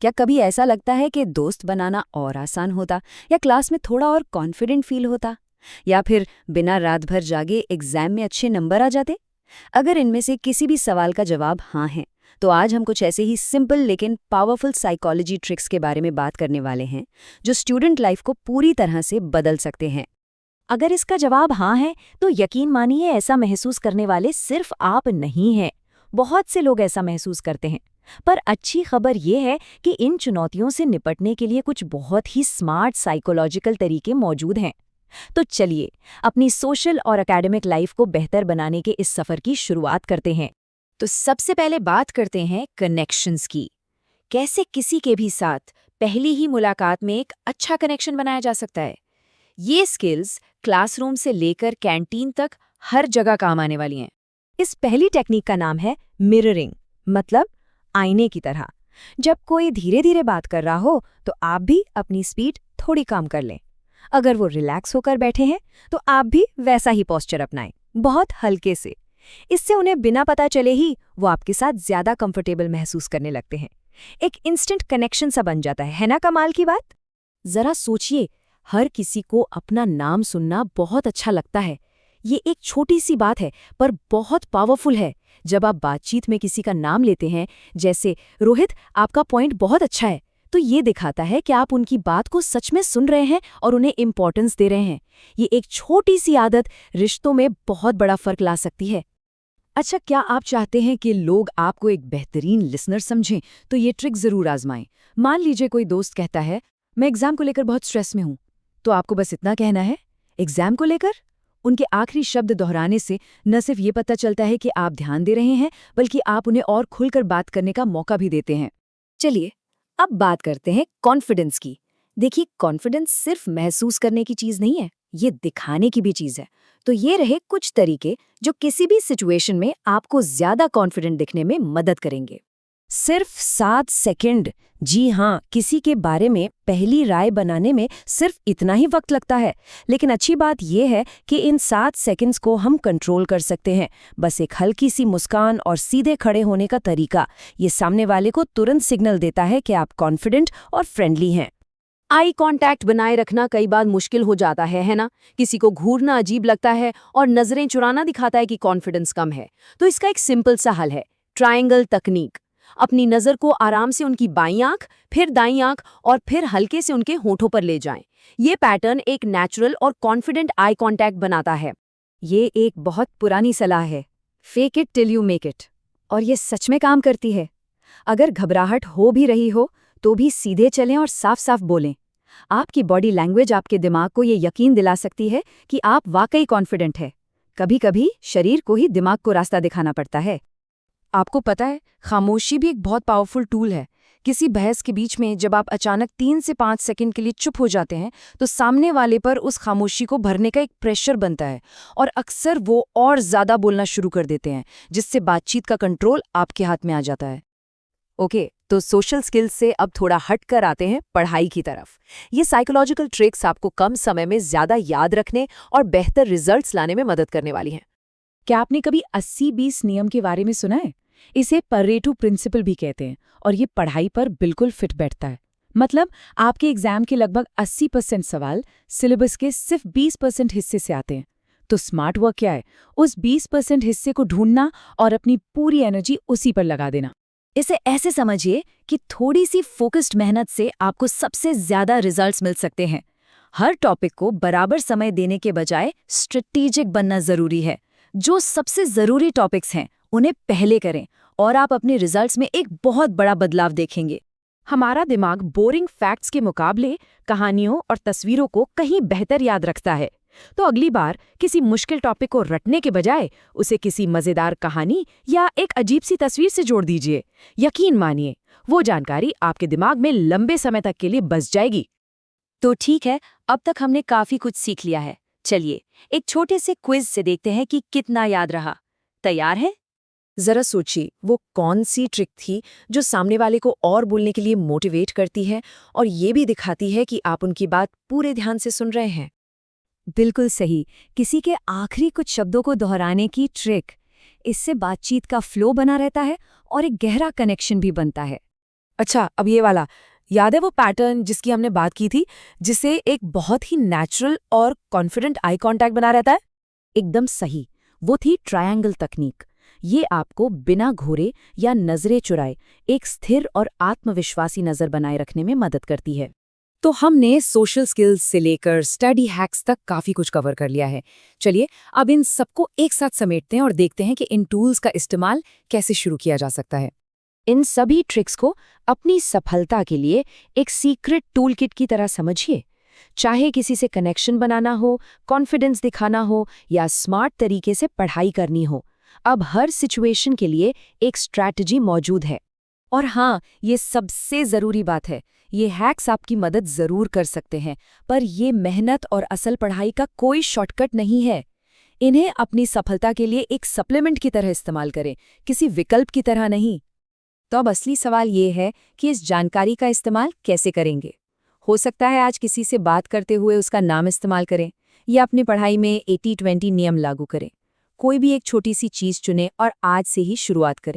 क्या कभी ऐसा लगता है कि दोस्त बनाना और आसान होता, या क्लास में थोड़ा और कॉन्फिडेंट फील होता, या फिर बिना रात भर जागे एग्जाम में अच्छे नंबर आ जाते? अगर इनमें से किसी भी सवाल का जवाब हाँ है, तो आज हम कुछ ऐसे ही सिंपल लेकिन पावरफुल साइकोलॉजी ट्रिक्स के बारे में बात करने वाले हैं, जो स्टूडेंट लाइफ को पूरी तरह से बदल सकते हैं। अगर इसका जवाब हाँ है, तो यकीन मानिए ऐसा महसूस करने वाले सिर्फ आप नहीं हैं। बहुत से लोग ऐसा महसूस करते हैं। पर अच्छी खबर ये है कि इन चुनौतियों से निपटने के लिए कुछ बहुत ही स्मार्ट साइकोलॉजिकल तरीके मौजूद हैं। तो चलिए, अपनी सोशल और एकेडमिक लाइफ को बेहतर बनाने के इस सफ़र की शुरुआत करते हैं। तो सबसे पहले बात करते हैं कनेक्शंस की। कैसे किसी के भी साथ पहली ही मुलाकात में एक अच्छा कनेक्शन बनाया जा सकता है। ये स्किल्स क्लासरूम से लेकर कैंटीन तक हर जगह काम आने वाली हैं। इस पहली टेक्निक का नाम है मिररिंग, मतलब आईने की तरह। जब कोई धीरे धीरे बात कर रहा हो, तो आप भी अपनी स्पीड थोड़ी कम कर लें। अगर वो रिलैक्स होकर बैठे हैं, तो आप भी वैसा ही पोस्चर अपनाएं, बहुत हल्के से। इससे उन्हें बिना पता चले ही वो आपके साथ ज्यादा कंफर्टेबल महसूस करने लगते हैं। एक इंस्टेंट कनेक्शन सा बन जाता है ना? कमाल की बात। जरा सोचिए, हर किसी को अपना नाम सुनना बहुत अच्छा लगता है। ये एक छोटी सी बात है, पर बहुत पावरफुल है। जब आप बातचीत में किसी का नाम लेते हैं, जैसे रोहित, आपका पॉइंट बहुत अच्छा है, तो ये दिखाता है कि आप उनकी बात को सच में सुन रहे हैं और उन्हें इम्पोर्टेंस दे रहे हैं। ये एक छोटी सी आदत रिश्तों में बहुत बड़ा फर्क ला सकती है। अच्छा, क्या आप चाहते हैं कि लोग आपको एक बेहतरीन लिसनर समझें, तो ये ट्रिक जरूर आजमाएं। मान लीजिए कोई दोस्त कहता है, मैं एग्जाम को लेकर बहुत स्ट्रेस में हूं, तो आपको बस इतना कहना है, एग्जाम को लेकर। उनके आखिरी शब्द दोहराने से न सिर्फ ये पता चलता है कि आप ध्यान दे रहे हैं, बल्कि आप उन्हें और खुलकर बात करने का मौका भी देते हैं। चलिए, अब बात करते हैं कॉन्फिडेंस की। देखिए, कॉन्फिडेंस सिर्फ महसूस करने की चीज नहीं है, ये दिखाने की भी चीज है। तो ये रहे कुछ तरीके जो किसी भी सिचुएशन में आपको ज्यादा कॉन्फिडेंट दिखने में मदद करेंगे। सिर्फ 7 सेकंड। जी हाँ, किसी के बारे में पहली राय बनाने में सिर्फ इतना ही वक्त लगता है। लेकिन अच्छी बात यह है कि इन 7 सेकंड्स को हम कंट्रोल कर सकते हैं। बस एक हल्की सी मुस्कान और सीधे खड़े होने का तरीका, ये सामने वाले को तुरंत सिग्नल देता है कि आप कॉन्फिडेंट और फ्रेंडली हैं। आई कांटेक्ट बनाए रखना कई बार मुश्किल हो जाता है ना? किसी को घूरना अजीब लगता है और नजरें चुराना दिखाता है कि कॉन्फिडेंस कम है। तो इसका एक सिंपल सा हल है, ट्रायंगल तकनीक। अपनी नजर को आराम से उनकी बाईं आंख, फिर दाईं आंख और फिर हल्के से उनके होठों पर ले जाएं। ये पैटर्न एक नेचुरल और कॉन्फिडेंट आई कांटेक्ट बनाता है। ये एक बहुत पुरानी सलाह है, fake it till you make it, और ये सच में काम करती है। अगर घबराहट हो भी रही हो, तो भी सीधे चलें और साफ साफ बोलें। आपकी बॉडी लैंग्वेज आपके दिमाग को ये यकीन दिला सकती है कि आप वाकई कॉन्फिडेंट है। कभी कभी शरीर को ही दिमाग को रास्ता दिखाना पड़ता है। आपको पता है, खामोशी भी एक बहुत पावरफुल टूल है। किसी बहस के बीच में जब आप अचानक 3 से 5 सेकंड के लिए चुप हो जाते हैं, तो सामने वाले पर उस खामोशी को भरने का एक प्रेशर बनता है और अक्सर वो और ज्यादा बोलना शुरू कर देते हैं, जिससे बातचीत का कंट्रोल आपके हाथ में आ जाता है। ओके, तो सोशल स्किल्स से अब थोड़ा हट कर आते हैं पढ़ाई की तरफ। ये साइकोलॉजिकल ट्रिक्स आपको कम समय में ज्यादा याद रखने और बेहतर रिजल्ट्स लाने में मदद करने वाली हैं। क्या आपने कभी 80-20 नियम के बारे में सुना है? इसे परेटो प्रिंसिपल भी कहते हैं, और ये पढ़ाई पर बिल्कुल फिट बैठता है। मतलब आपके एग्जाम के लगभग 80% सवाल सिलेबस के सिर्फ 20% हिस्से से आते हैं। तो स्मार्ट वर्क क्या है? उस 20% हिस्से को ढूंढना और अपनी पूरी एनर्जी उसी पर लगा देना। इसे ऐसे समझिए कि थोड़ी सी फोकस्ड मेहनत से आपको सबसे ज्यादा रिजल्ट्स मिल सकते हैं। हर टॉपिक को बराबर समय देने के बजाय स्ट्रेटेजिक बनना जरूरी है। जो सबसे जरूरी टॉपिक्स हैं, उन्हें पहले करें और आप अपने रिजल्ट्स में एक बहुत बड़ा बदलाव देखेंगे। हमारा दिमाग बोरिंग फैक्ट्स के मुकाबले कहानियों और तस्वीरों को कहीं बेहतर याद रखता है। तो अगली बार किसी मुश्किल टॉपिक को रटने के बजाय उसे किसी मजेदार कहानी या एक अजीब सी तस्वीर से जोड़ दीजिए। यकीन मानिए, वो जानकारी आपके दिमाग में लंबे समय तक के लिए बस जाएगी। तो ठीक है, अब तक हमने काफी कुछ सीख लिया है। चलिए, एक छोटे से क्विज से देखते हैं कि कितना याद रहा। तैयार है? जरा सोचिए, वो कौन सी ट्रिक थी जो सामने वाले को और बोलने के लिए मोटिवेट करती है और ये भी दिखाती है कि आप उनकी बात पूरे ध्यान से सुन रहे हैं। बिल्कुल सही, किसी के आखिरी कुछ शब्दों को दोहराने की ट्रिक। इससे बातचीत का फ्लो बना रहता है और एक गहरा कनेक्शन भी बनता है। अच्छा, अब ये वाला याद है वो पैटर्न जिसकी हमने बात की थी, जिसे एक बहुत ही नेचुरल और कॉन्फिडेंट आई कांटेक्ट बना रहता है? एकदम सही। वो थी ट्रायंगल तकनीक। ये आपको बिना घूरे या नजरें चुराए एक स्थिर और आत्मविश्वासी नजर बनाए रखने में मदद करती है। तो हमने सोशल स्किल्स से लेकर स्टडी हैक्स तक काफी कुछ कवर कर लिया है। चलिए अब इन सबको एक साथ समेटते हैं और देखते हैं कि इन टूल्स का इस्तेमाल कैसे शुरू किया जा सकता है। इन सभी ट्रिक्स को अपनी सफलता के लिए एक सीक्रेट टूल किट की तरह समझिए। चाहे किसी से कनेक्शन बनाना हो, कॉन्फिडेंस दिखाना हो या स्मार्ट तरीके से पढ़ाई करनी हो, अब हर सिचुएशन के लिए एक स्ट्रैटेजी मौजूद है। और हाँ, ये सबसे ज़रूरी बात है, ये हैक्स आपकी मदद ज़रूर कर सकते हैं, पर ये मेहनत और असल पढ़ाई का कोई शॉर्टकट नहीं है। इन्हें अपनी सफलता के लिए एक सप्लीमेंट की तरह इस्तेमाल करें, किसी विकल्प की तरह नहीं। तो अब असली सवाल ये है कि इस जानकारी का इस्तेमाल कैसे करेंगे। हो सकता है आज किसी से बात करते हुए उसका नाम इस्तेमाल करें या अपनी पढ़ाई में 80-20 नियम लागू करें। कोई भी एक छोटी सी चीज़ चुनें और आज से ही शुरुआत करें।